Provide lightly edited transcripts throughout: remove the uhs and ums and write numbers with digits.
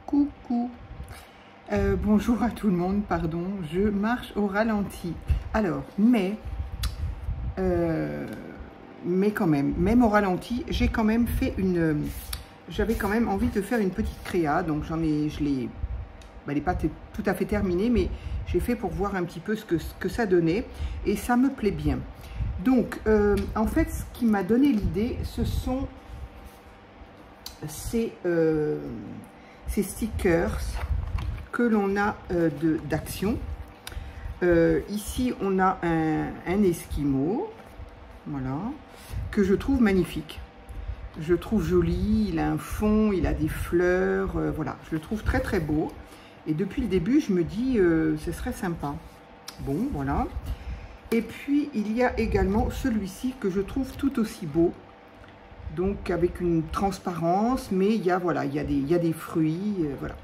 Coucou, bonjour à tout le monde, pardon, je marche au ralenti. Alors, mais quand même au ralenti, j'ai quand même fait j'avais quand même envie de faire une petite créa, donc elle n'est pas tout à fait terminée, mais j'ai fait pour voir un petit peu ce que ça donnait, et ça me plaît bien. Donc, en fait, ce qui m'a donné l'idée, ce sont ces stickers que l'on a d'Action. Ici, on a un esquimau, voilà, que je trouve magnifique. Je trouve joli, il a un fond, il a des fleurs, voilà, je le trouve très très beau. Et depuis le début, je me dis, ce serait sympa. Bon, voilà. Et puis, il y a également celui-ci que je trouve tout aussi beau. Donc, avec une transparence, mais il y a des fruits, voilà.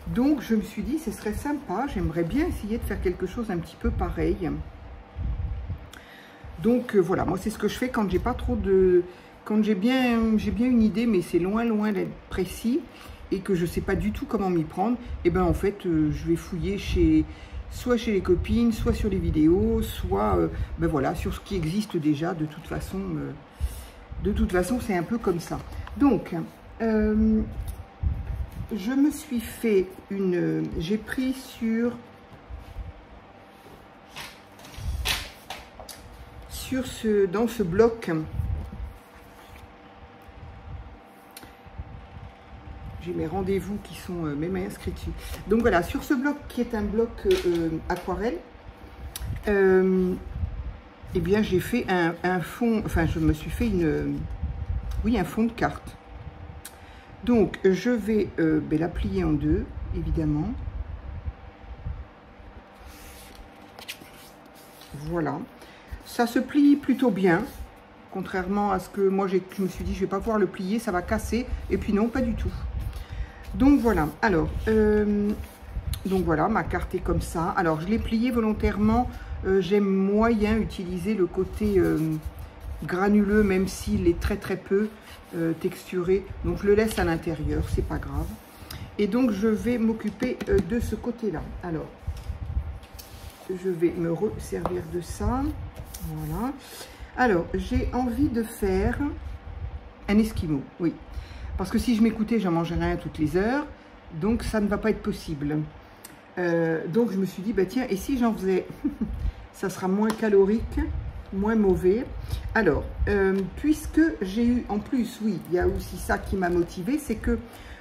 Donc, je me suis dit, ce serait sympa, j'aimerais bien essayer de faire quelque chose un petit peu pareil. Donc, voilà, moi, c'est ce que je fais quand j'ai pas trop de... Quand j'ai bien une idée, mais c'est loin d'être précis, et que je sais pas du tout comment m'y prendre, et ben en fait, je vais fouiller soit chez les copines, soit sur les vidéos, soit, ben voilà, sur ce qui existe déjà, de toute façon... c'est un peu comme ça. Donc, je me suis fait j'ai pris dans ce bloc, j'ai mes rendez-vous qui sont même inscrits dessus. Donc voilà, sur ce bloc qui est un bloc aquarelle, eh bien, j'ai fait un fond, enfin, je me suis fait un fond de carte. Donc, je vais la plier en deux, évidemment. Voilà. Ça se plie plutôt bien, contrairement à ce que moi, je me suis dit, je vais pas pouvoir le plier, ça va casser. Et puis non, pas du tout. Donc, voilà. Alors, ma carte est comme ça. Alors, je l'ai pliée volontairement. J'aime moyen utiliser le côté granuleux, même s'il est très peu texturé. Donc je le laisse à l'intérieur, c'est pas grave. Et donc je vais m'occuper de ce côté-là. Alors, je vais me resservir de ça. Voilà. Alors, j'ai envie de faire un esquimau, oui. Parce que si je m'écoutais, j'en mangerais un toutes les heures. Donc ça ne va pas être possible. Donc je me suis dit, bah tiens, et si j'en faisais... ça sera moins calorique, moins mauvais. Alors, puisque j'ai eu, en plus, oui, il y a aussi ça qui m'a motivée, c'est que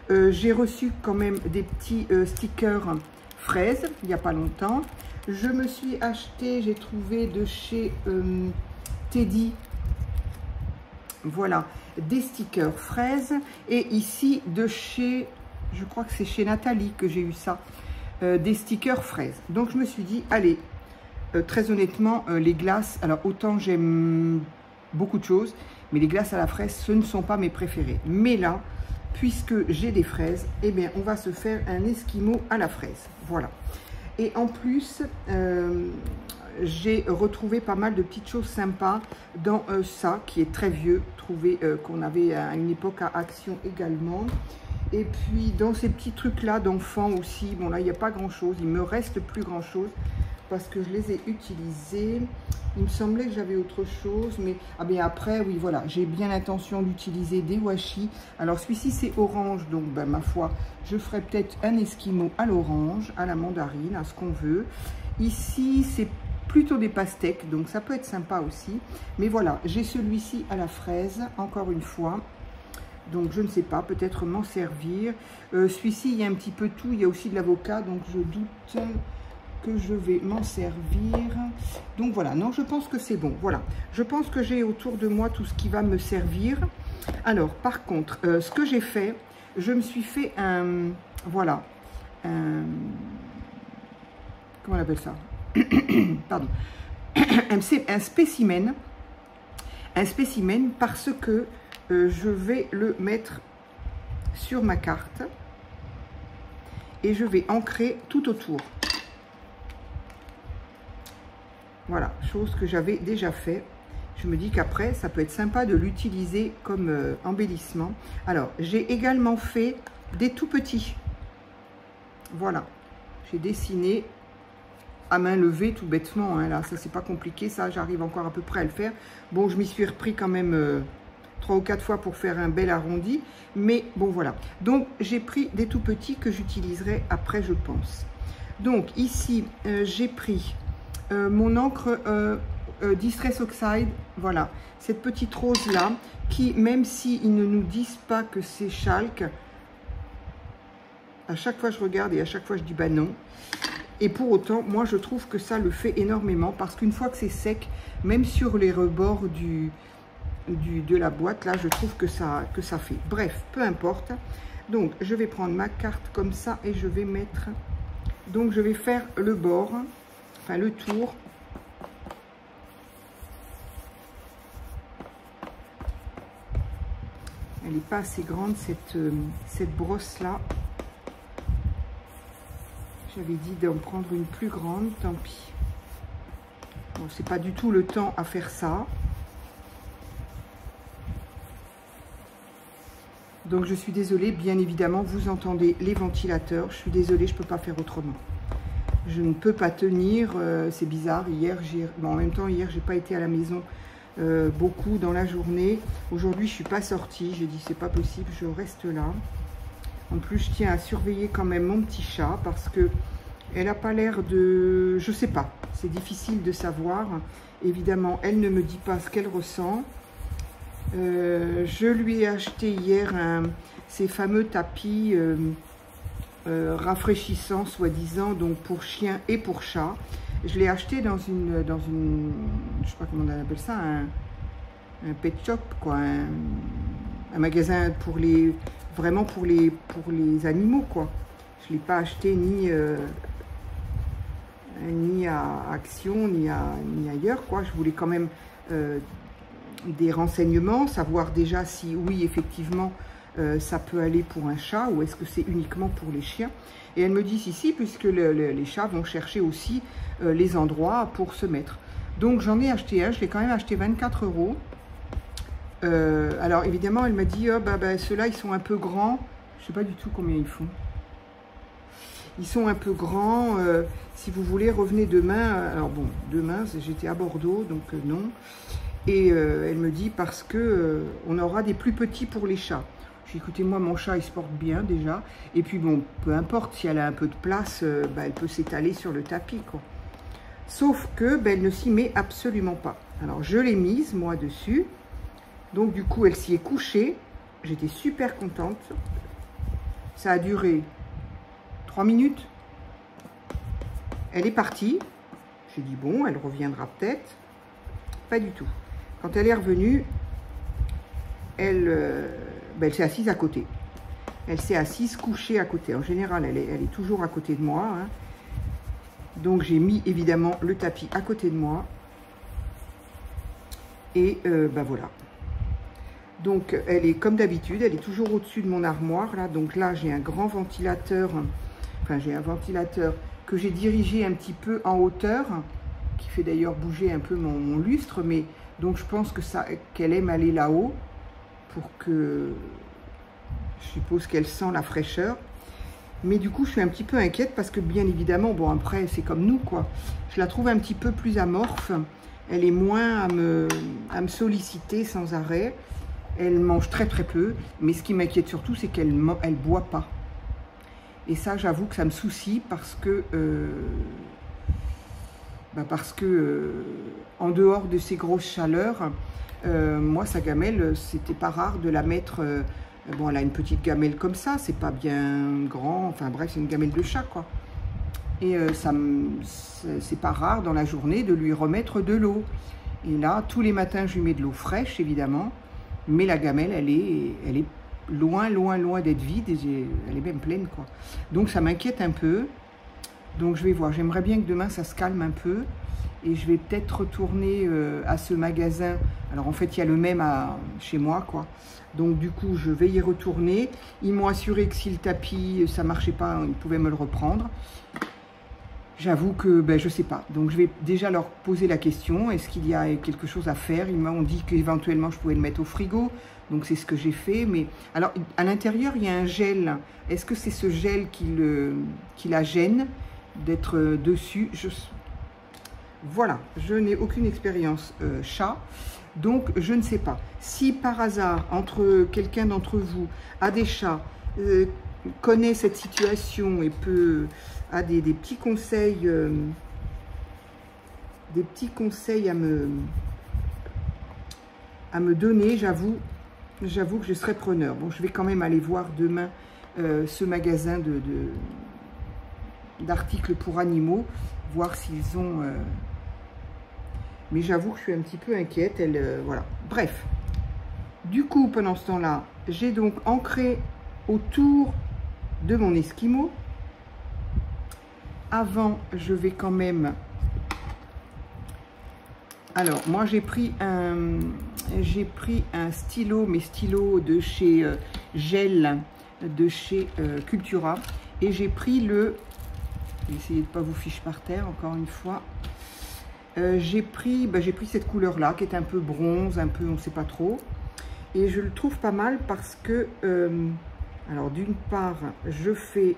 j'ai reçu quand même des petits stickers fraises, il n'y a pas longtemps. Je me suis acheté, j'ai trouvé de chez Teddy, voilà, des stickers fraises. Et ici, de chez, je crois que c'est chez Nathalie que j'ai eu ça, des stickers fraises. Donc, je me suis dit, allez, très honnêtement, les glaces, alors autant j'aime beaucoup de choses, mais les glaces à la fraise, ce ne sont pas mes préférés. Mais là, puisque j'ai des fraises, eh bien, on va se faire un esquimau à la fraise. Voilà. Et en plus, j'ai retrouvé pas mal de petites choses sympas dans ça, qui est très vieux, trouvé qu'on avait à une époque à Action également. Et puis, dans ces petits trucs-là d'enfants aussi, bon là, il n'y a pas grand-chose, il me reste plus grand-chose, parce que je les ai utilisés. Il me semblait que j'avais autre chose, mais ah bien après, oui, voilà, j'ai bien l'intention d'utiliser des washi. Alors, celui-ci, c'est orange, donc, ben, ma foi, je ferai peut-être un esquimau à l'orange, à la mandarine, à ce qu'on veut. Ici, c'est plutôt des pastèques, donc ça peut être sympa aussi. Mais voilà, j'ai celui-ci à la fraise, encore une fois. Donc, je ne sais pas, peut-être m'en servir. Celui-ci, il y a un petit peu tout, il y a aussi de l'avocat, donc je doute... que je vais m'en servir. Donc voilà, non, je pense que c'est bon. Voilà, je pense que j'ai autour de moi tout ce qui va me servir. Alors, par contre, ce que j'ai fait, je me suis fait voilà, comment on appelle ça? Pardon. un spécimen parce que je vais le mettre sur ma carte et je vais ancrer tout autour. Voilà, chose que j'avais déjà fait. Je me dis qu'après, ça peut être sympa de l'utiliser comme embellissement. Alors, j'ai également fait des tout petits. Voilà, j'ai dessiné à main levée tout bêtement, hein, là, ça c'est pas compliqué, ça j'arrive encore à peu près à le faire. Bon, je m'y suis repris quand même 3 ou 4 fois pour faire un bel arrondi, mais bon voilà. Donc j'ai pris des tout petits que j'utiliserai après, je pense. Donc ici, j'ai pris mon encre Distress Oxide, voilà, cette petite rose là, qui même s'ils ne nous disent pas que c'est chalk, à chaque fois je regarde et à chaque fois je dis bah non. Et pour autant, moi je trouve que ça le fait énormément, parce qu'une fois que c'est sec, même sur les rebords de la boîte, là je trouve que ça fait. Bref, peu importe. Donc je vais prendre ma carte comme ça et je vais mettre, donc je vais faire le bord, enfin le tour. Elle n'est pas assez grande cette brosse là. J'avais dit d'en prendre une plus grande, tant pis. Bon, c'est pas du tout le temps à faire ça. Donc je suis désolée, bien évidemment, vous entendez les ventilateurs. Je suis désolée, je ne peux pas faire autrement. Je ne peux pas tenir, c'est bizarre. Hier, bon, en même temps, hier, j'ai pas été à la maison beaucoup dans la journée. Aujourd'hui, je suis pas sortie. J'ai dit, c'est pas possible, je reste là. En plus, je tiens à surveiller quand même mon petit chat parce que elle n'a pas l'air de... Je sais pas, c'est difficile de savoir. Évidemment, elle ne me dit pas ce qu'elle ressent. Je lui ai acheté hier ces fameux tapis rafraîchissants, soi-disant, donc pour chien et pour chat. Je l'ai acheté dans une, je sais pas comment on appelle ça, un pet shop, quoi, un magasin pour les... Vraiment pour les animaux, quoi. Je ne l'ai pas acheté ni à Action, ni ailleurs, quoi. Je voulais quand même des renseignements, savoir déjà si, oui, effectivement, ça peut aller pour un chat ou est-ce que c'est uniquement pour les chiens. Et elle me dit si, puisque les chats vont chercher aussi les endroits pour se mettre. Donc, j'en ai acheté un. Je l'ai quand même acheté 24 €. Alors évidemment elle m'a dit oh, ceux-là ils sont un peu grands, je sais pas du tout combien ils font, ils sont un peu grands, si vous voulez revenez demain. Alors bon, demain j'étais à Bordeaux donc non, et elle me dit parce que on aura des plus petits pour les chats. J'ai dit écoutez, moi mon chat il se porte bien déjà, et puis bon, peu importe si elle a un peu de place, elle peut s'étaler sur le tapis, quoi. Sauf que elle ne s'y met absolument pas. Alors je l'ai mise moi dessus. Donc du coup, elle s'y est couchée. J'étais super contente. Ça a duré 3 minutes. Elle est partie. J'ai dit, bon, elle reviendra peut-être. Pas du tout. Quand elle est revenue, elle s'est assise à côté. Elle s'est assise couchée à côté. En général, elle est toujours à côté de moi, hein. Donc j'ai mis évidemment le tapis à côté de moi. Et voilà. Donc, elle est comme d'habitude, elle est toujours au-dessus de mon armoire, là. Donc là, j'ai un grand ventilateur, enfin, j'ai un ventilateur que j'ai dirigé un petit peu en hauteur, qui fait d'ailleurs bouger un peu mon lustre, mais donc je pense que qu'elle aime aller là-haut, pour que, je suppose qu'elle sent la fraîcheur. Mais du coup, je suis un petit peu inquiète, parce que bien évidemment, bon, après, c'est comme nous, quoi. Je la trouve un petit peu plus amorphe, elle est moins à me solliciter sans arrêt. Elle mange très très peu, mais ce qui m'inquiète surtout, c'est qu'elle ne boit pas. Et ça, j'avoue que ça me soucie parce que, en dehors de ces grosses chaleurs, moi, sa gamelle, c'était pas rare de la mettre... bon, elle a une petite gamelle comme ça, c'est pas bien grand, enfin bref, c'est une gamelle de chat, quoi. Et c'est pas rare dans la journée de lui remettre de l'eau. Et là, tous les matins, je lui mets de l'eau fraîche, évidemment. Mais la gamelle, elle est loin, loin, loin d'être vide. Et elle est même pleine, quoi. Donc, ça m'inquiète un peu. Donc, je vais voir. J'aimerais bien que demain, ça se calme un peu. Et je vais peut-être retourner à ce magasin. Alors, en fait, il y a le même chez moi, quoi. Donc, du coup, je vais y retourner. Ils m'ont assuré que si le tapis, ça ne marchait pas, ils pouvaient me le reprendre. j'avoue que ben, je ne sais pas. Donc je vais déjà leur poser la question, est-ce qu'il y a quelque chose à faire? Ils m'ont dit qu'éventuellement je pouvais le mettre au frigo, donc c'est ce que j'ai fait. Mais alors à l'intérieur il y a un gel, est-ce que c'est ce gel qui la gêne d'être dessus? Voilà, je n'ai aucune expérience chat, donc je ne sais pas. Si par hasard, entre quelqu'un d'entre vous a des chats, connaît cette situation et a des petits conseils, à me donner, j'avoue que je serais preneur. Bon, je vais quand même aller voir demain ce magasin d'articles pour animaux, voir s'ils ont... Mais j'avoue que je suis un petit peu inquiète. Voilà. Bref. Du coup, pendant ce temps-là, j'ai donc ancré autour de mon esquimau. Avant, je vais quand même... Alors, moi, j'ai pris un stylo, mes stylos de chez Gel, de chez Cultura. Et j'ai pris essayez de ne pas vous ficher par terre, encore une fois. J'ai pris cette couleur-là, qui est un peu bronze, un peu, on ne sait pas trop. Et je le trouve pas mal parce que, alors d'une part, je fais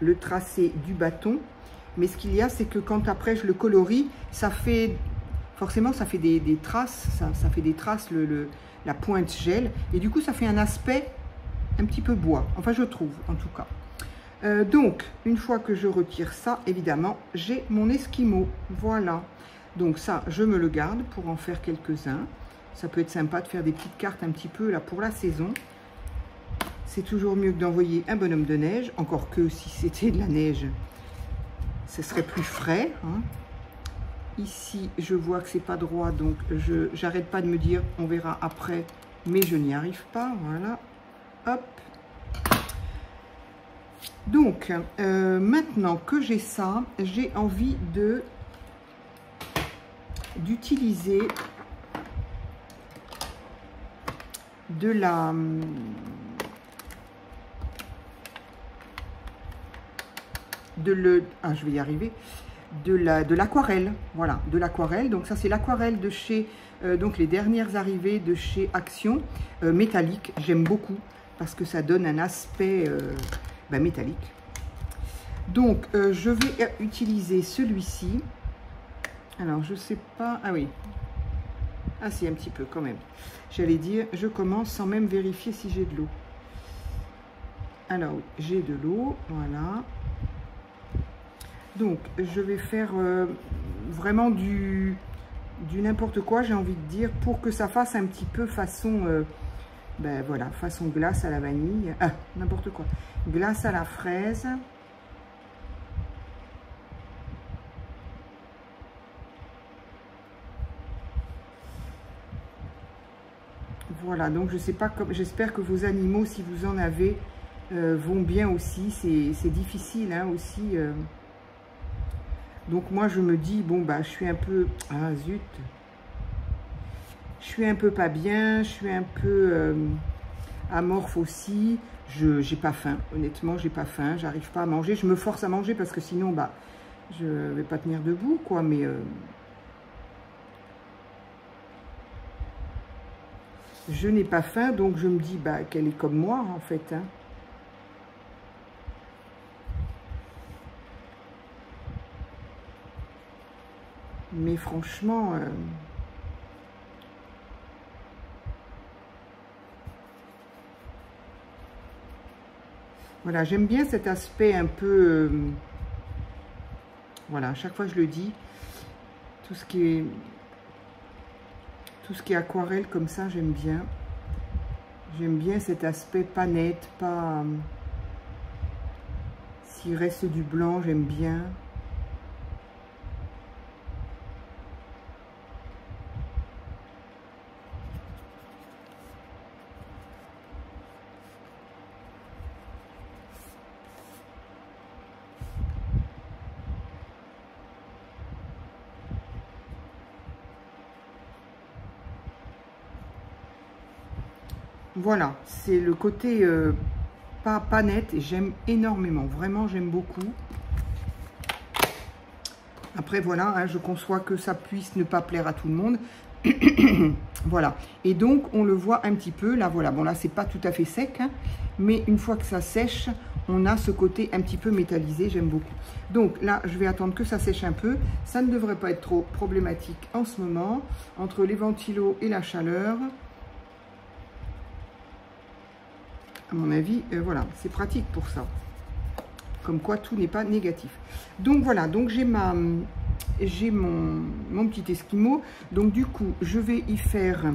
le tracé du bâton. Mais ce qu'il y a, c'est que quand après je le colorie, ça fait, forcément, ça fait des traces, ça fait des traces, la pointe gel. Et du coup, ça fait un aspect un petit peu bois, enfin je trouve en tout cas. Donc une fois que je retire ça, évidemment j'ai mon esquimau, voilà. Donc ça je me le garde pour en faire quelques-uns. Ça peut être sympa de faire des petites cartes un petit peu là pour la saison. C'est toujours mieux que d'envoyer un bonhomme de neige, encore que si c'était de la neige ce serait plus frais, hein. Ici je vois que c'est pas droit, donc j'arrête pas de me dire on verra après, mais je n'y arrive pas, voilà. Hop. Donc, maintenant que j'ai ça, j'ai envie d'utiliser de je vais y arriver, de l'aquarelle, voilà, de l'aquarelle. Donc ça c'est l'aquarelle de chez, donc les dernières arrivées de chez Action, métallique, j'aime beaucoup. Parce que ça donne un aspect métallique. Donc, je vais utiliser celui-ci. Alors, je sais pas... Ah oui. Ah si, un petit peu quand même. J'allais dire, je commence sans même vérifier si j'ai de l'eau. Alors, oui, j'ai de l'eau. Voilà. Donc, je vais faire vraiment du n'importe quoi, j'ai envie de dire, pour que ça fasse un petit peu façon... voilà, façon glace à la vanille, n'importe quoi, glace à la fraise. Voilà, donc je sais pas, j'espère que vos animaux, si vous en avez, vont bien aussi. C'est difficile hein, aussi. Donc moi je me dis, bon bah je suis un peu, ah zut, je suis un peu pas bien, je suis un peu amorphe aussi, j'ai pas faim, honnêtement j'ai pas faim, j'arrive pas à manger, je me force à manger parce que sinon bah je vais pas tenir debout quoi, mais je n'ai pas faim, donc je me dis bah qu'elle est comme moi en fait hein. Mais franchement voilà, j'aime bien cet aspect un peu... voilà, à chaque fois je le dis, tout ce qui est aquarelle comme ça, j'aime bien. J'aime bien cet aspect pas net, pas... s'il reste du blanc, j'aime bien. Voilà, c'est le côté pas net et j'aime énormément. Vraiment, j'aime beaucoup. Après, voilà, hein, je conçois que ça puisse ne pas plaire à tout le monde. Voilà. Et donc, on le voit un petit peu. Là, voilà. Bon, là, c'est pas tout à fait sec. Hein, mais une fois que ça sèche, on a ce côté un petit peu métallisé. J'aime beaucoup. Donc, là, je vais attendre que ça sèche un peu. Ça ne devrait pas être trop problématique en ce moment. Entre les ventilos et la chaleur. À mon avis, voilà. C'est pratique pour ça. Comme quoi, tout n'est pas négatif. Donc, voilà. Donc, j'ai mon petit esquimau. Donc, du coup, je vais y faire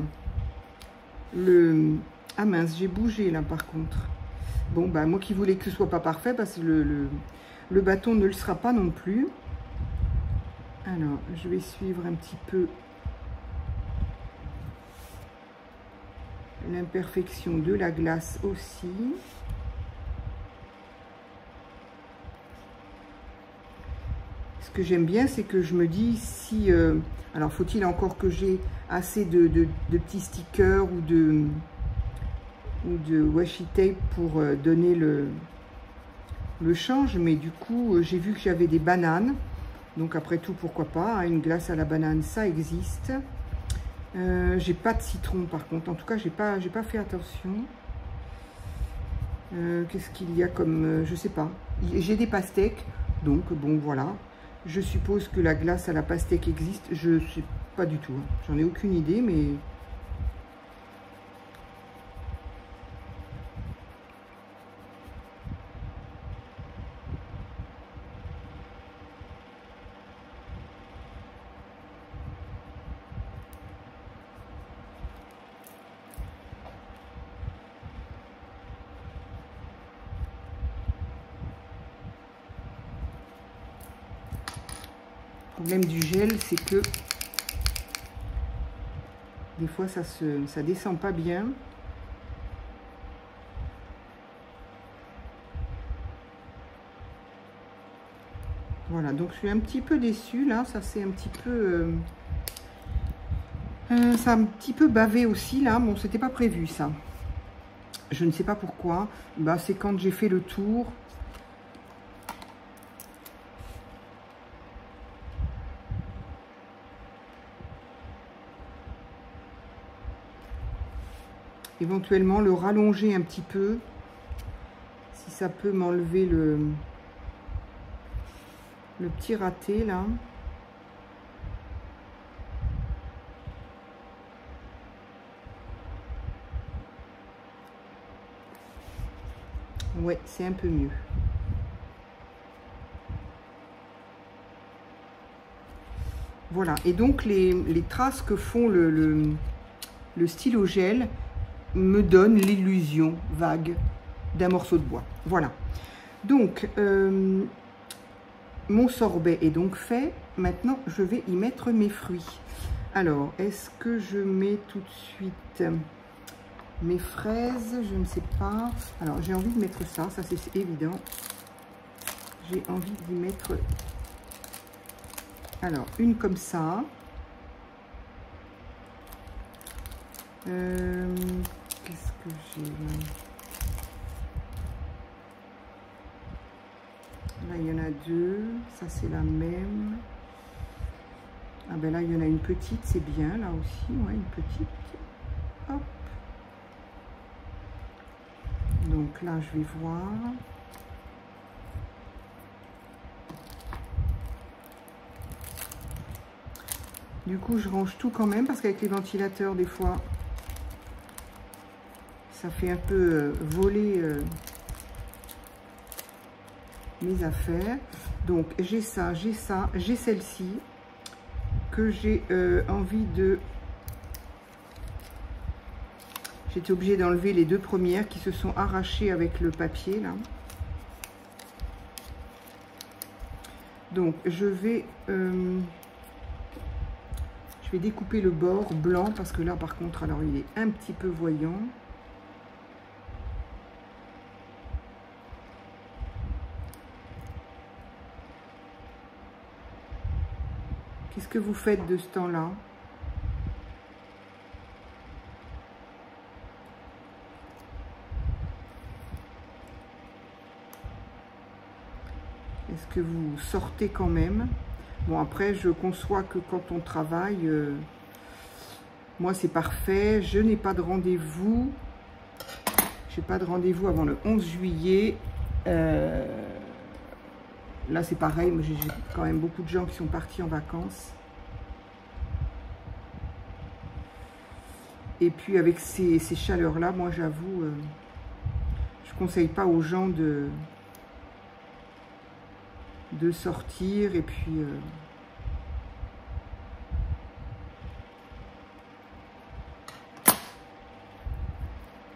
le... Ah mince, j'ai bougé là, par contre. Bon, bah, moi qui voulais que ce soit pas parfait, parce que le bâton ne le sera pas non plus. Alors, je vais suivre un petit peu l'imperfection de la glace aussi. Ce que j'aime bien, c'est que je me dis si... alors, faut-il encore que j'ai assez de petits stickers ou de washi tape pour donner le change. Mais du coup, j'ai vu que j'avais des bananes. Donc, après tout, pourquoi pas. Hein, une glace à la banane, ça existe. J'ai pas de citron, par contre. En tout cas, j'ai pas fait attention. Qu'est-ce qu'il y a comme... je sais pas. J'ai des pastèques. Donc, bon, voilà. Je suppose que la glace à la pastèque existe. Je sais pas du tout. Hein. J'en ai aucune idée, mais... Le problème du gel, c'est que des fois ça descend pas bien. Voilà, donc je suis un petit peu déçue là, ça c'est un petit peu ça a un petit peu bavé aussi là. Bon, c'était pas prévu ça, je ne sais pas pourquoi. Bah, c'est quand j'ai fait le tour. Éventuellement le rallonger un petit peu, si ça peut m'enlever le petit raté là. Ouais, c'est un peu mieux. Voilà, et donc les traces que font le stylo gel me donne l'illusion vague d'un morceau de bois. Voilà. Donc, mon sorbet est donc fait. Maintenant, je vais y mettre mes fruits. Alors, est-ce que je mets tout de suite mes fraises? Je ne sais pas. Alors, j'ai envie de mettre ça c'est évident. J'ai envie d'y mettre... Alors, une comme ça. Qu'est-ce que j'ai là? Là, il y en a deux. Ça, c'est la même. Ah ben là, il y en a une petite. C'est bien, là aussi. Ouais, une petite. Hop. Donc là, je vais voir. Du coup, je range tout quand même parce qu'avec les ventilateurs, des fois... ça fait un peu voler mes affaires. Donc j'ai ça, j'ai celle-ci que j'ai envie de... J'étais obligée d'enlever les deux premières qui se sont arrachées avec le papier là. Donc je vais découper le bord blanc parce que là par contre alors il est un petit peu voyant. Qu'est-ce que vous faites de ce temps-là? Est-ce que vous sortez quand même? Bon, après, je conçois que quand on travaille, moi, c'est parfait. Je n'ai pas de rendez-vous. Je n'ai pas de rendez-vous avant le 11 juillet. Là, c'est pareil. J'ai quand même beaucoup de gens qui sont partis en vacances. Et puis, avec ces chaleurs-là, moi, j'avoue, je ne conseille pas aux gens de sortir. Et puis...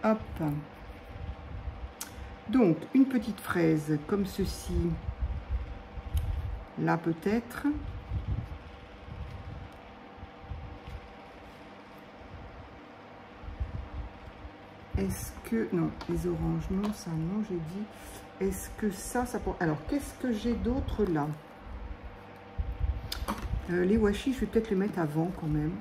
hop. Donc, une petite fraise comme ceci. Là, peut-être. Est-ce que... non, les oranges, non, ça, non, j'ai dit. Est-ce que ça pour... Alors, qu'est-ce que j'ai d'autre là? Les washi, je vais peut-être les mettre avant quand même.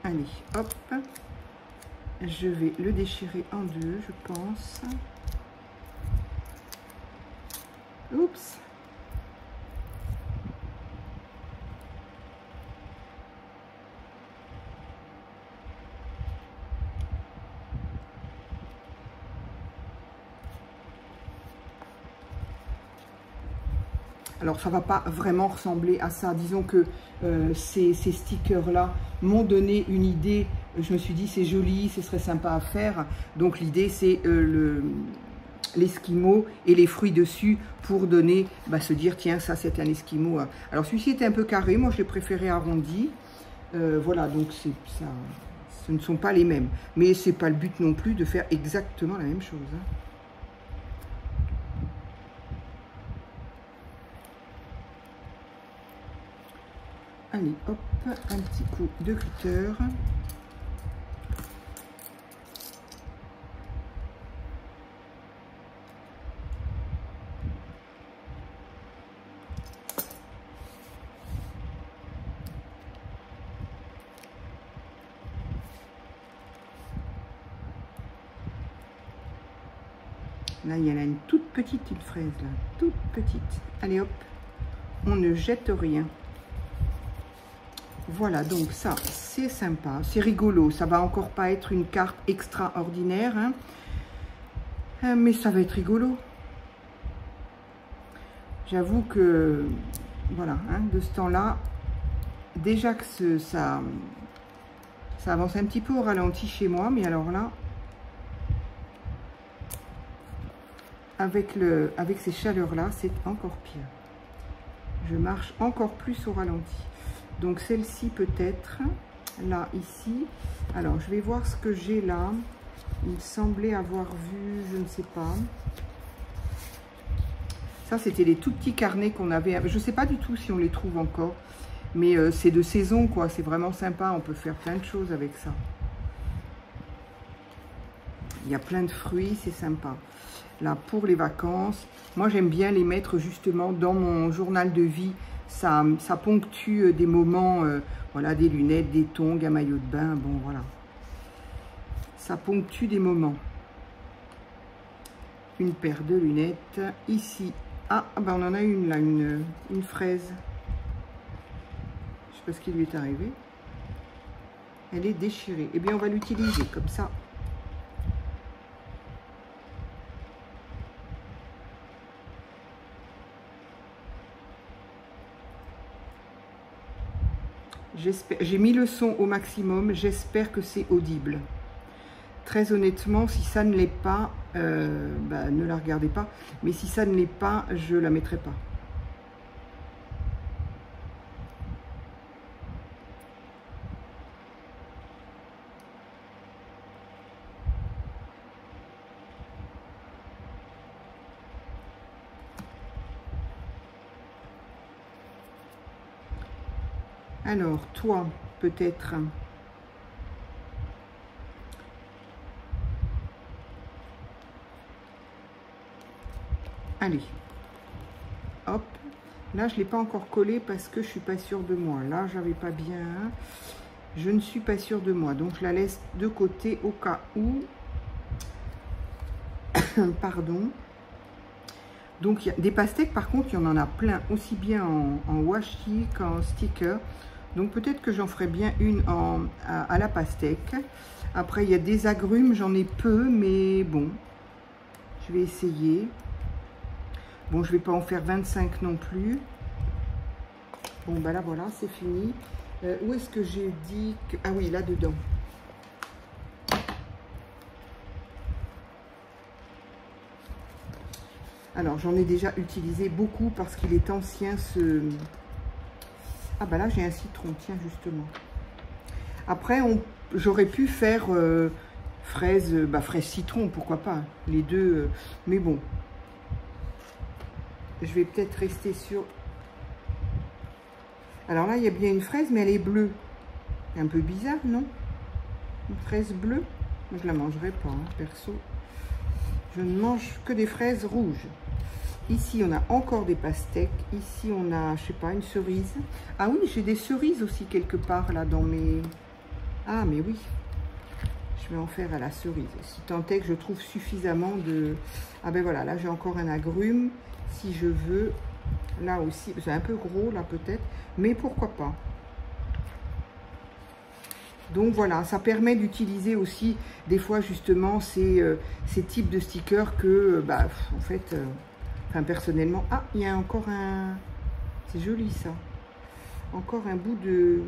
Allez, hop. Je vais le déchirer en deux, je pense. Oups. Alors, ça va pas vraiment ressembler à ça. Disons que ces stickers-là m'ont donné une idée. Je me suis dit, c'est joli, ce serait sympa à faire. Donc, l'idée, c'est l'esquimau et les fruits dessus pour donner, se dire, tiens, ça, c'est un esquimau. Alors, celui-ci était un peu carré. Moi, je l'ai préféré arrondi. Voilà, donc, ça, ce ne sont pas les mêmes. Mais c'est pas le but non plus de faire exactement la même chose. Hein. Allez, hop, un petit coup de cutter. Là, il y en a une toute petite, une fraise, là, toute petite. Allez, hop, on ne jette rien. Voilà, donc ça, c'est sympa, c'est rigolo. Ça va encore pas être une carte extraordinaire, hein, mais ça va être rigolo. J'avoue que, voilà, hein, de ce temps-là, déjà que ça avance un petit peu au ralenti chez moi, mais alors là, avec ces chaleurs-là, c'est encore pire. Je marche encore plus au ralenti. Donc celle-ci peut-être, là, ici. Alors, je vais voir ce que j'ai là. Il me semblait avoir vu, je ne sais pas. Ça, c'était les tout petits carnets qu'on avait. Je ne sais pas du tout si on les trouve encore. Mais c'est de saison, quoi. C'est vraiment sympa. On peut faire plein de choses avec ça. Il y a plein de fruits, c'est sympa. Là, pour les vacances, moi, j'aime bien les mettre justement dans mon journal de vie. Ça ponctue des moments, voilà, des lunettes, des tongs, un maillot de bain, bon, voilà. Ça ponctue des moments. Une paire de lunettes. Ici, ah, on en a une là, une fraise. Je sais pas ce qui lui est arrivé. Elle est déchirée. Eh bien, on va l'utiliser comme ça. J'ai mis le son au maximum, j'espère que c'est audible. Très honnêtement, si ça ne l'est pas, ne la regardez pas. Mais si ça ne l'est pas, je ne la mettrai pas. Alors, toi, peut-être... Allez. hop. Là, je ne l'ai pas encore collé parce que je ne suis pas sûre de moi. Là, j'avais pas bien. Je ne suis pas sûre de moi. Donc, je la laisse de côté au cas où. Pardon. Donc, il y a des pastèques, par contre, il y en a plein, aussi bien en washi qu'en sticker. Donc, peut-être que j'en ferai bien une à la pastèque. Après, il y a des agrumes, j'en ai peu, mais bon, je vais essayer. Bon, je ne vais pas en faire 25 non plus. Bon, ben là, voilà, c'est fini. Où est-ce que j'ai dit que... Ah oui, là-dedans. Alors, j'en ai déjà utilisé beaucoup parce qu'il est ancien, ce... Ah, bah là, j'ai un citron, tiens, justement. Après, j'aurais pu faire fraise, fraise citron, pourquoi pas, les deux. Mais bon, je vais peut-être rester sur... Alors là, il y a bien une fraise, mais elle est bleue. C'est un peu bizarre, non? Une fraise bleue. Moi, je la mangerai pas, hein, perso. Je ne mange que des fraises rouges. Ici, on a encore des pastèques. Ici, on a, je sais pas, une cerise. Ah oui, j'ai des cerises aussi quelque part, là, dans mes... Ah, mais oui. Je vais en faire à la cerise. Si tant est que je trouve suffisamment de... Ah ben voilà, là, j'ai encore un agrume. Si je veux, là aussi. C'est un peu gros, là, peut-être. Mais pourquoi pas. Donc voilà, ça permet d'utiliser aussi, des fois, justement, ces types de stickers que, en fait... Enfin, personnellement... Ah, il y a encore un... C'est joli, ça. Encore un bout de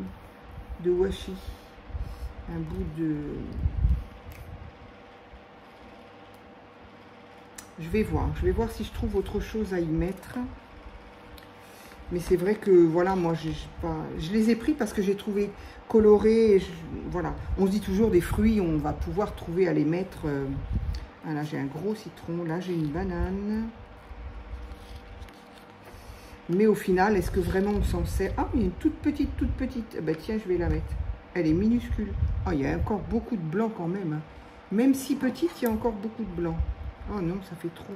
washi. Un bout de... Je vais voir si je trouve autre chose à y mettre. Mais c'est vrai que, voilà, moi, je les ai pris parce que j'ai trouvé colorés. Voilà, on se dit toujours des fruits, on va pouvoir trouver à les mettre. Ah, là, j'ai un gros citron. Là, j'ai une banane. Mais au final, est-ce que vraiment on s'en sert? Ah, il y a une toute petite, toute petite. Ben, tiens, je vais la mettre. Elle est minuscule. Ah, il y a encore beaucoup de blanc quand même. Hein. Même si petite, il y a encore beaucoup de blanc. Oh non, ça fait trop.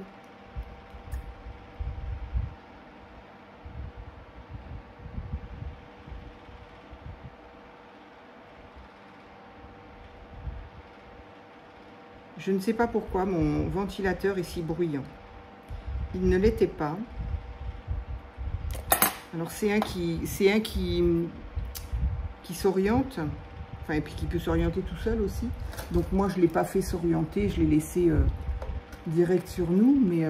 Je ne sais pas pourquoi mon ventilateur est si bruyant. Il ne l'était pas. Alors c'est un qui s'oriente, enfin et puis qui peut s'orienter tout seul aussi. Donc moi je l'ai pas fait s'orienter, je l'ai laissé direct sur nous, mais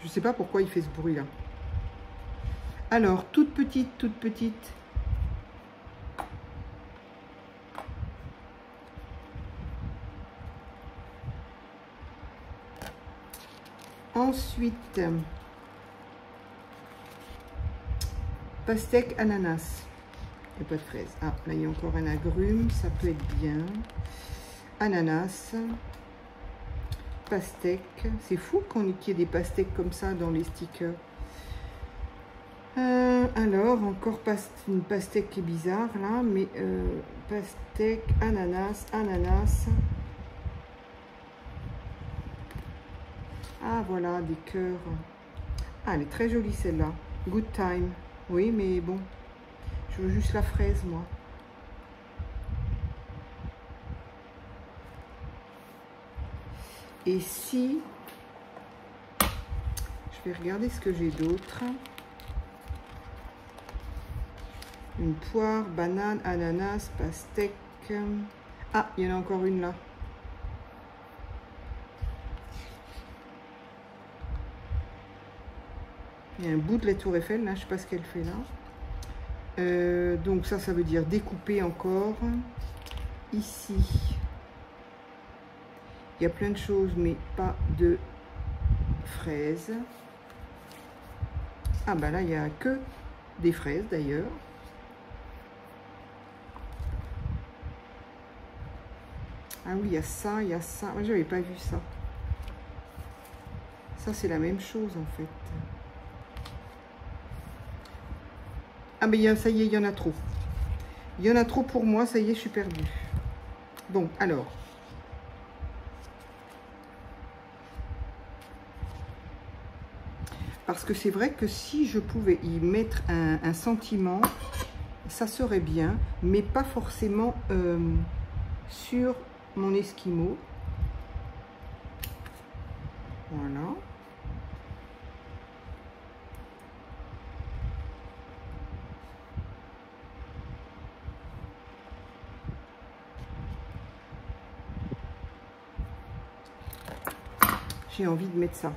je sais pas pourquoi il fait ce bruit là. Alors toute petite. Ensuite, pastèque ananas. Il n'y a pas de fraise. Ah, là, il y a encore un agrume. Ça peut être bien. Ananas. Pastèque. C'est fou qu'il y ait des pastèques comme ça dans les stickers. Alors, encore une pastèque qui est bizarre, là. Mais pastèque, ananas. Ah, voilà, des cœurs. Ah, elle est très jolie, celle-là. Good time. Oui, mais bon, je veux juste la fraise, moi. Et si... Je vais regarder ce que j'ai d'autre. Une poire, banane, ananas, pastèque. Ah, il y en a encore une là. Il y a un bout de la tour Eiffel, là, je ne sais pas ce qu'elle fait là. Donc ça veut dire découper encore. Ici, il y a plein de choses, mais pas de fraises. Ah bah là, il n'y a que des fraises d'ailleurs. Ah oui, il y a ça, il y a ça. Moi, j'avais pas vu ça. Ça, c'est la même chose en fait. Ah mais ça y est, il y en a trop. Il y en a trop pour moi, ça y est, je suis perdue. Bon, alors. parce que c'est vrai que si je pouvais y mettre un sentiment, ça serait bien, mais pas forcément sur mon Esquimau. Voilà. J'ai envie de mettre ça.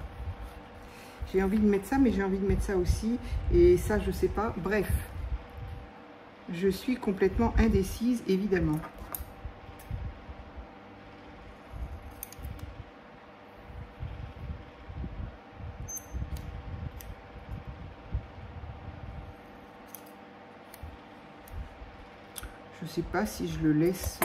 J'ai envie de mettre ça, mais j'ai envie de mettre ça aussi. Et ça, je sais pas. Bref, je suis complètement indécise, évidemment. Je sais pas si je le laisse...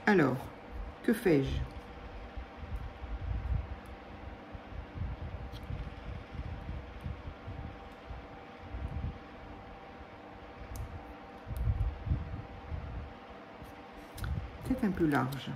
Alors, que fais-je? Peut-être un peu large.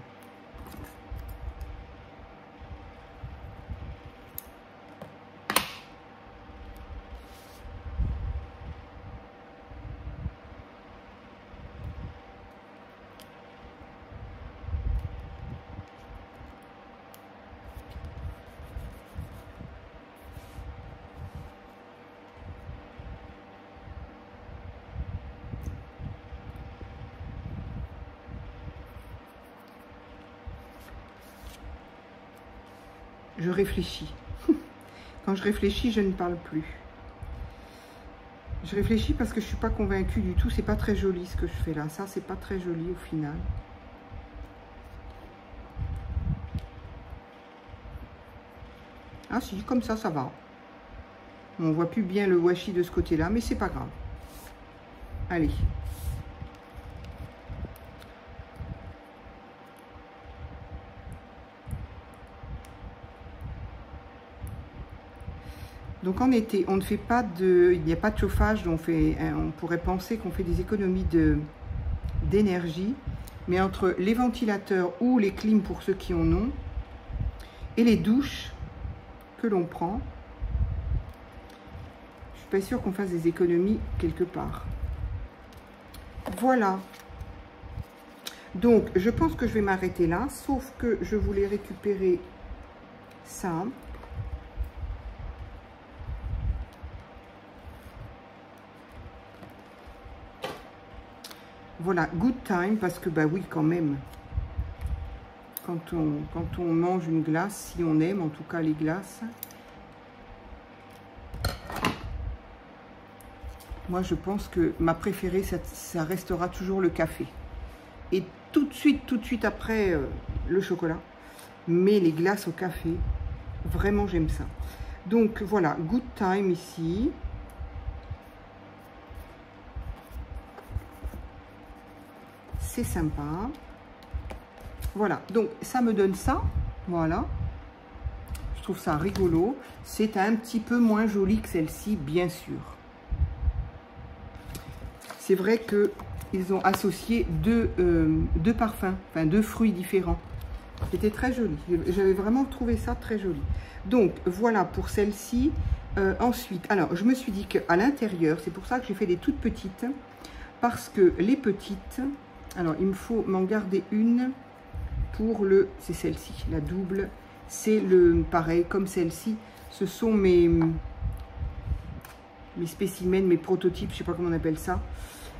Je réfléchis. Quand je réfléchis, je ne parle plus. Je réfléchis parce que je ne suis pas convaincue du tout. C'est pas très joli ce que je fais là. Ça, c'est pas très joli au final. Ah si, comme ça va. On voit plus bien le washi de ce côté-là, mais c'est pas grave. Allez. Donc en été, on ne fait pas de, il n'y a pas de chauffage, donc on pourrait penser qu'on fait des économies d'énergie, mais entre les ventilateurs ou les clims pour ceux qui en ont, et les douches que l'on prend, je suis pas sûre qu'on fasse des économies quelque part. Voilà. Donc je pense que je vais m'arrêter là, sauf que je voulais récupérer ça. Voilà, good time, parce que bah oui, quand même, quand on mange une glace, si on aime en tout cas les glaces, moi je pense que ma préférée, ça restera toujours le café. Et tout de suite après le chocolat, mais les glaces au café, vraiment j'aime ça. Donc voilà, good time ici. C'est sympa. Voilà, donc ça me donne ça. Voilà. Je trouve ça rigolo. C'est un petit peu moins joli que celle-ci, bien sûr. C'est vrai qu'ils ont associé deux parfums, enfin deux fruits différents. C'était très joli. J'avais vraiment trouvé ça très joli. Donc voilà pour celle-ci. Ensuite, alors je me suis dit qu'à l'intérieur, c'est pour ça que j'ai fait des toutes petites. Parce que les petites... Alors, il me faut m'en garder une pour c'est celle-ci, la double. C'est le pareil, comme celle-ci. Ce sont mes spécimens, mes prototypes, je ne sais pas comment on appelle ça.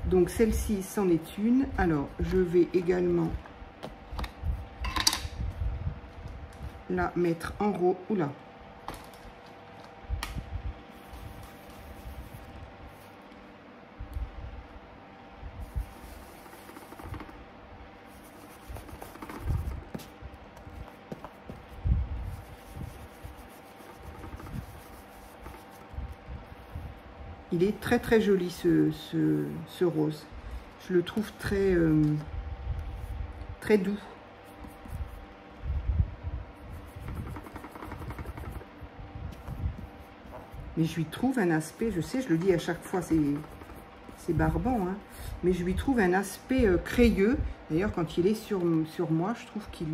Donc, celle-ci, c'en est une. Alors, je vais également la mettre en rose. Oula! Il est très très joli ce rose. Je le trouve très, très doux. Mais je lui trouve un aspect, je sais, je le dis à chaque fois, c'est barbant, hein, mais je lui trouve un aspect crayeux. D'ailleurs, quand il est sur moi, je trouve qu'il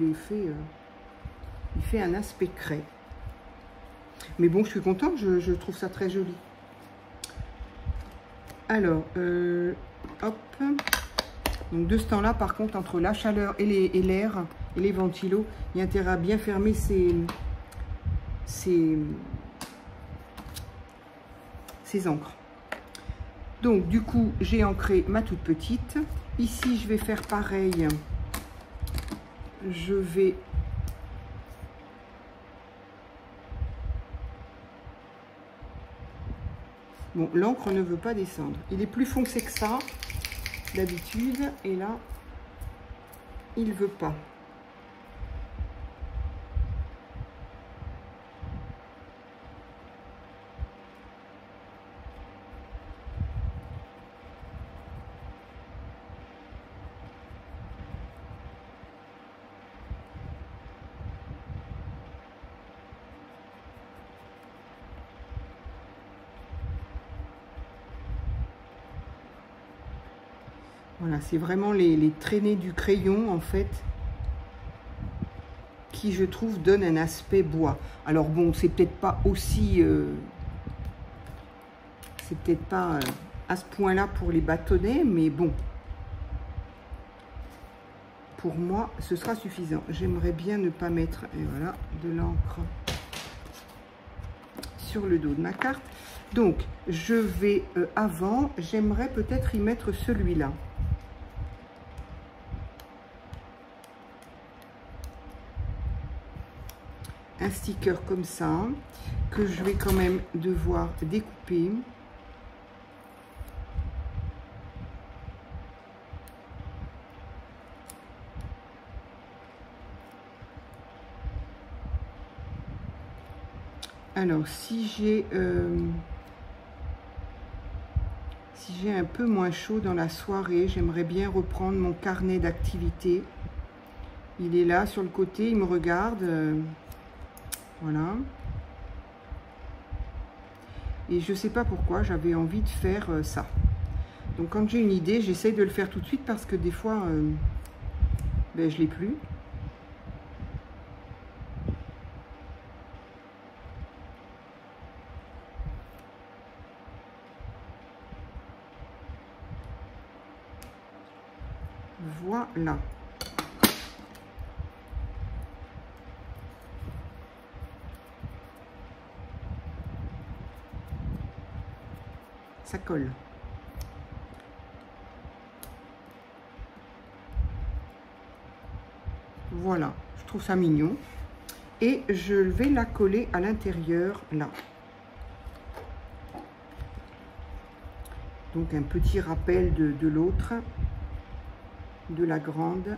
il fait un aspect craie. Mais bon, je suis contente, je trouve ça très joli. Alors, hop. Donc de ce temps-là, par contre, entre la chaleur et l'air et les ventilos, il y a intérêt à bien fermer ces encres. Donc du coup, j'ai ancré ma toute petite. Ici, je vais faire pareil. Je vais bon, l'encre ne veut pas descendre. Il est plus foncé que ça d'habitude, et là, il veut pas. Voilà, c'est vraiment les traînées du crayon, en fait, qui, je trouve, donnent un aspect bois. Alors bon, c'est peut-être pas aussi... c'est peut-être pas à ce point-là pour les bâtonnets, mais bon. Pour moi, ce sera suffisant. J'aimerais bien ne pas mettre, et voilà, de l'encre sur le dos de ma carte. Donc, je vais, avant, j'aimerais peut-être y mettre celui-là. Un sticker comme ça, que je vais quand même devoir découper. Alors, si j'ai un peu moins chaud dans la soirée, j'aimerais bien reprendre mon carnet d'activité. Il est là sur le côté, il me regarde. Voilà. Et je ne sais pas pourquoi, j'avais envie de faire ça. Donc quand j'ai une idée, j'essaye de le faire tout de suite parce que des fois, ben, je ne l'ai plus. Voilà. Ça colle. Voilà, je trouve ça mignon. Et je vais la coller à l'intérieur, là. Donc un petit rappel de l'autre, de la grande.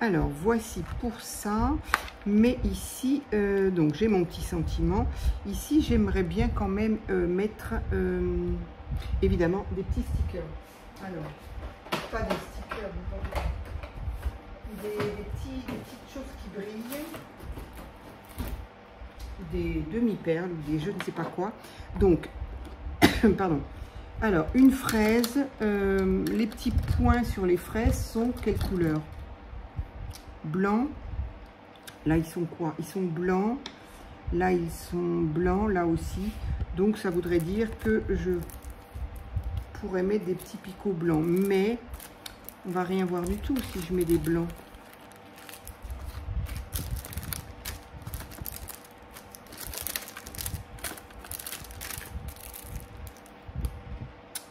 Alors, voici pour ça. Mais ici, donc j'ai mon petit sentiment. Ici, j'aimerais bien quand même mettre, évidemment, des petits stickers. Alors, pas des stickers, des petites choses qui brillent. Des demi-perles, ou des je ne sais pas quoi. Donc, pardon. Alors, une fraise. Les petits points sur les fraises sont quelle couleur? Blanc. Là, ils sont quoi? Ils sont blancs. Là, ils sont blancs, là aussi. Donc, ça voudrait dire que je pourrais mettre des petits picots blancs. Mais, on va rien voir du tout si je mets des blancs.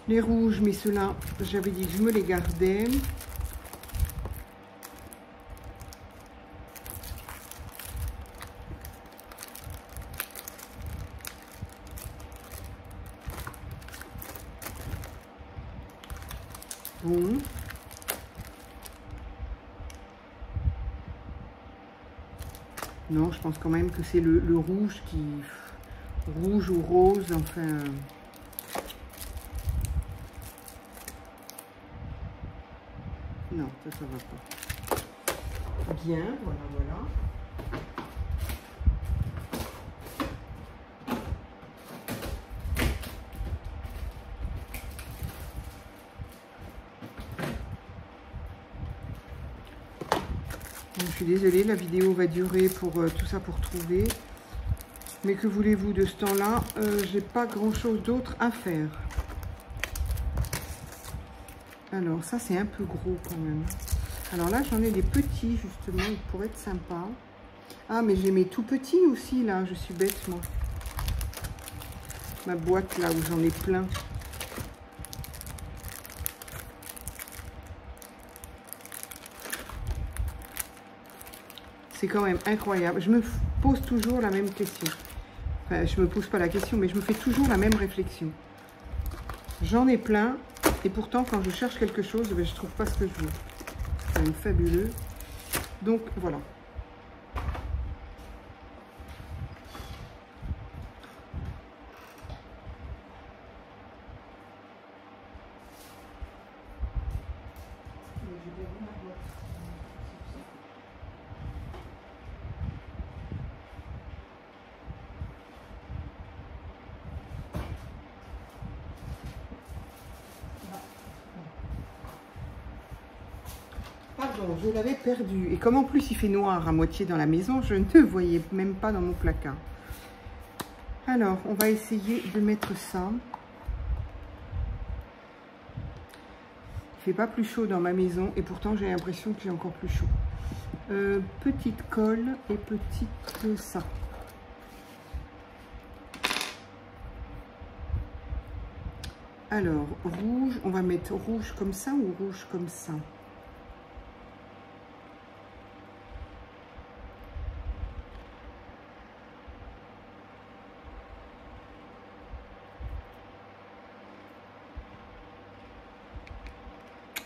Les rouges, mais ceux-là, j'avais dit que je me les gardais. Bon. Non, je pense quand même que c'est le rouge qui... Rouge ou rose, enfin... Non, ça va pas. Bien, voilà, voilà. Bon, je suis désolée, la vidéo va durer pour tout ça pour trouver. Mais que voulez-vous de ce temps-là? J'ai pas grand-chose d'autre à faire. Alors, ça, c'est un peu gros quand même. Alors là, j'en ai des petits, justement, ils pourraient être sympas. Ah, mais j'ai mes tout petits aussi, là. Je suis bête, moi. Ma boîte, là, où j'en ai plein. C'est quand même incroyable. Je me pose toujours la même question. Enfin, je me pose pas la question, mais je me fais toujours la même réflexion. J'en ai plein. Et pourtant, quand je cherche quelque chose, ben, je trouve pas ce que je veux. C'est quand même fabuleux. Donc, voilà. Pardon, je l'avais perdu. Et comme en plus il fait noir à moitié dans la maison, je ne voyais même pas dans mon placard. Alors, on va essayer de mettre ça. Il fait pas plus chaud dans ma maison et pourtant j'ai l'impression qu'il est encore plus chaud. Petite colle et petite ça. Alors, rouge, on va mettre rouge comme ça ou rouge comme ça?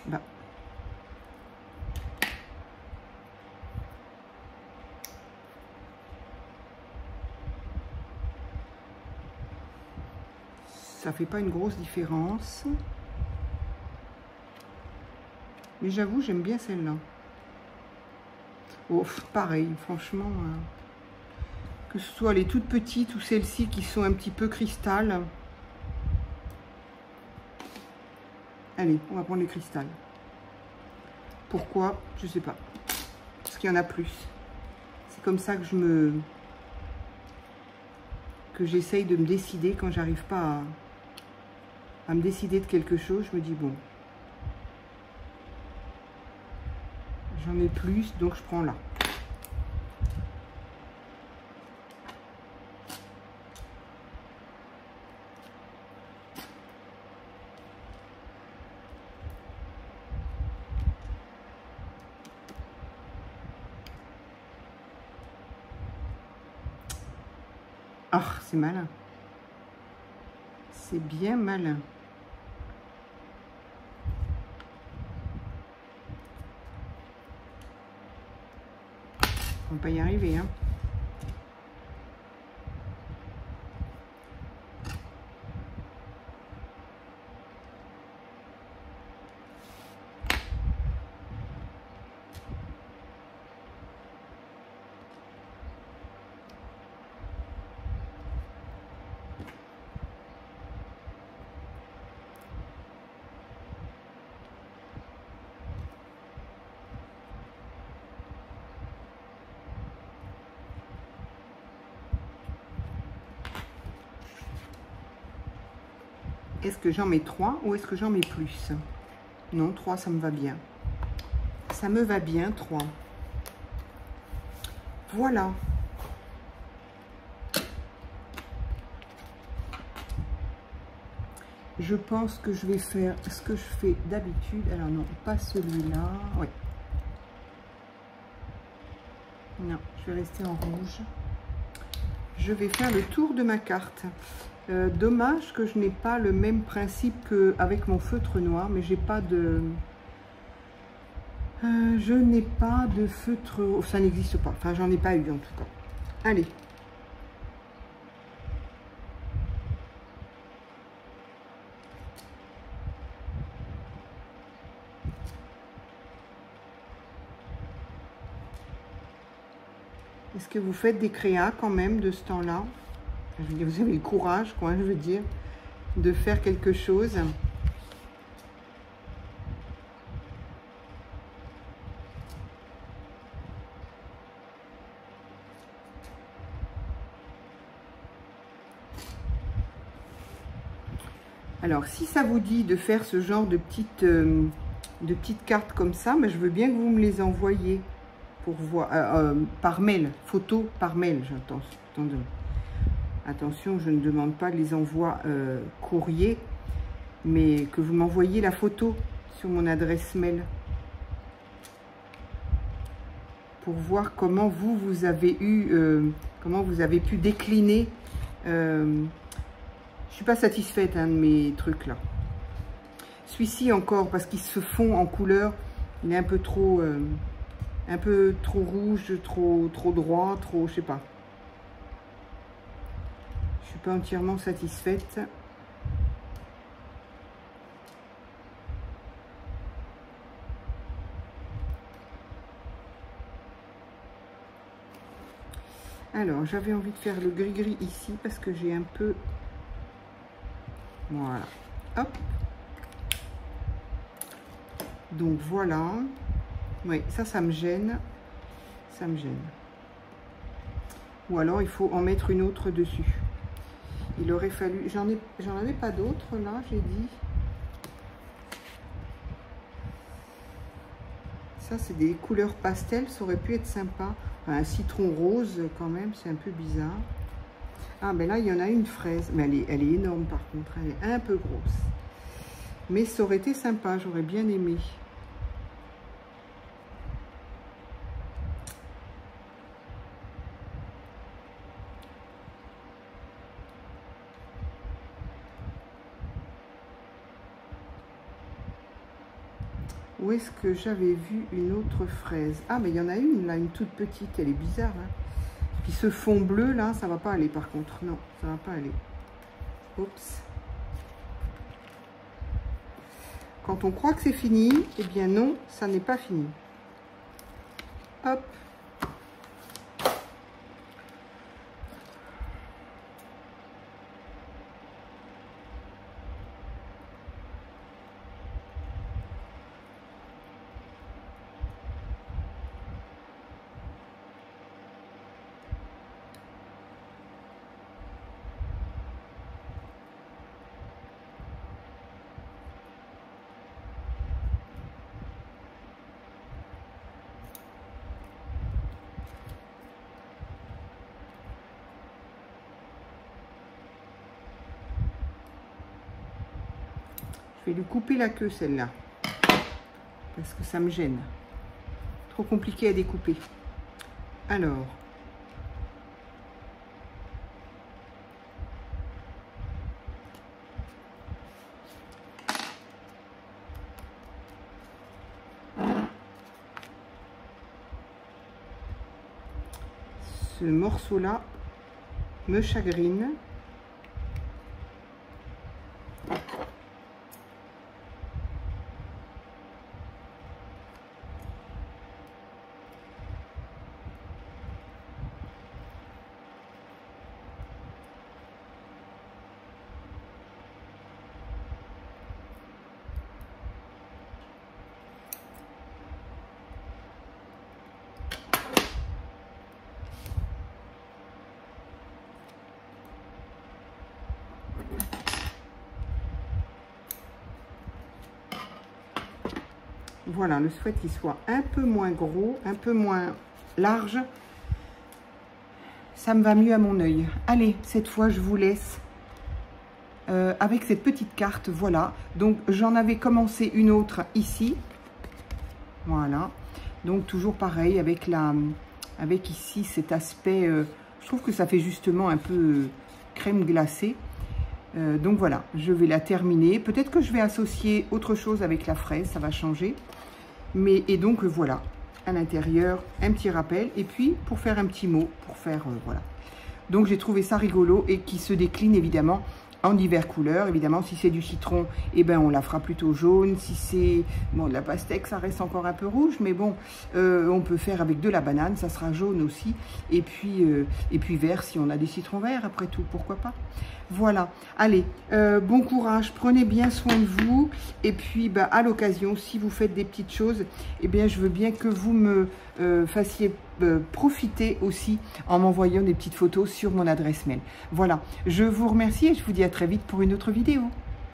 Bah. Ça fait pas une grosse différence. Mais j'avoue, j'aime bien celle-là. Oh, pareil, franchement. Que ce soit les toutes petites ou celles-ci qui sont un petit peu cristal. Allez, on va prendre les cristals. Pourquoi? Je sais pas. Parce qu'il y en a plus. C'est comme ça que j'essaye de me décider quand j'arrive pas à me décider de quelque chose. Je me dis bon, j'en ai plus, donc je prends là. Ah, c'est malin. C'est bien malin. On va pas y arriver, hein. Est-ce que j'en mets 3 ou est-ce que j'en mets plus? Non, 3, ça me va bien. Ça me va bien, 3. Voilà. Je pense que je vais faire ce que je fais d'habitude. Alors non, pas celui-là. Oui. Non, je vais rester en rouge. Je vais faire le tour de ma carte. Dommage que je n'ai pas le même principe qu'avec mon feutre noir, mais j'ai pas de... je n'ai pas de feutre... ça n'existe pas. Enfin, j'en ai pas eu en tout cas. Allez. Est-ce que vous faites des créas quand même de ce temps-là? Je veux dire, vous avez le courage, quoi, je veux dire, de faire quelque chose. Alors, si ça vous dit de faire ce genre de petites cartes comme ça, mais je veux bien que vous me les envoyiez pour voir par mail, photo par mail, j'entends. Attention, je ne demande pas les envois courrier, mais que vous m'envoyiez la photo sur mon adresse mail pour voir comment vous avez eu, comment vous avez pu décliner. Je suis pas satisfaite de mes trucs là. Celui-ci encore, parce qu'il se fond en couleur, il est un peu trop rouge, trop droit, trop, je sais pas. Je suis pas entièrement satisfaite. Alors, j'avais envie de faire le gris-gris ici parce que j'ai un peu... Voilà. Hop. Donc, voilà. Oui, ça me gêne. Ça me gêne. Ou alors, il faut en mettre une autre dessus. Il aurait fallu... J'en avais pas d'autres, là, j'ai dit. Ça, c'est des couleurs pastel. Ça aurait pu être sympa. Enfin, un citron rose, quand même, c'est un peu bizarre. Ah, ben là, il y en a une fraise. Mais elle est énorme, par contre. Elle est un peu grosse. Mais ça aurait été sympa. J'aurais bien aimé. Où est-ce que j'avais vu une autre fraise? Ah, mais il y en a une, là, une toute petite. Elle est bizarre, hein. Puis ce fond bleu, là, ça va pas aller, par contre. Non, ça va pas aller. Oups. Quand on croit que c'est fini, eh bien non, ça n'est pas fini. Hop. Je vais lui couper la queue, celle-là, parce que ça me gêne. Trop compliqué à découper. Alors, ce morceau-là me chagrine. Voilà, le souhaite qu'il soit un peu moins gros, un peu moins large. Ça me va mieux à mon œil. Allez, cette fois, je vous laisse avec cette petite carte. Voilà, donc j'en avais commencé une autre ici. Voilà, donc toujours pareil avec ici cet aspect. Je trouve que ça fait justement un peu crème glacée. Donc voilà, je vais la terminer. Peut-être que je vais associer autre chose avec la fraise, ça va changer. Et donc voilà, à l'intérieur, un petit rappel. Et puis, pour faire un petit mot, pour faire, voilà. Donc j'ai trouvé ça rigolo et qui se décline évidemment en diverses couleurs. Évidemment, si c'est du citron, eh ben, on la fera plutôt jaune. Si c'est bon, de la pastèque, ça reste encore un peu rouge. Mais bon, on peut faire avec de la banane, ça sera jaune aussi. Et puis vert, si on a des citrons verts, après tout, pourquoi pas. Voilà, allez, bon courage, prenez bien soin de vous. Et puis, bah, à l'occasion, si vous faites des petites choses, eh bien, je veux bien que vous me fassiez profiter aussi en m'envoyant des petites photos sur mon adresse mail. Voilà, je vous remercie et je vous dis à très vite pour une autre vidéo.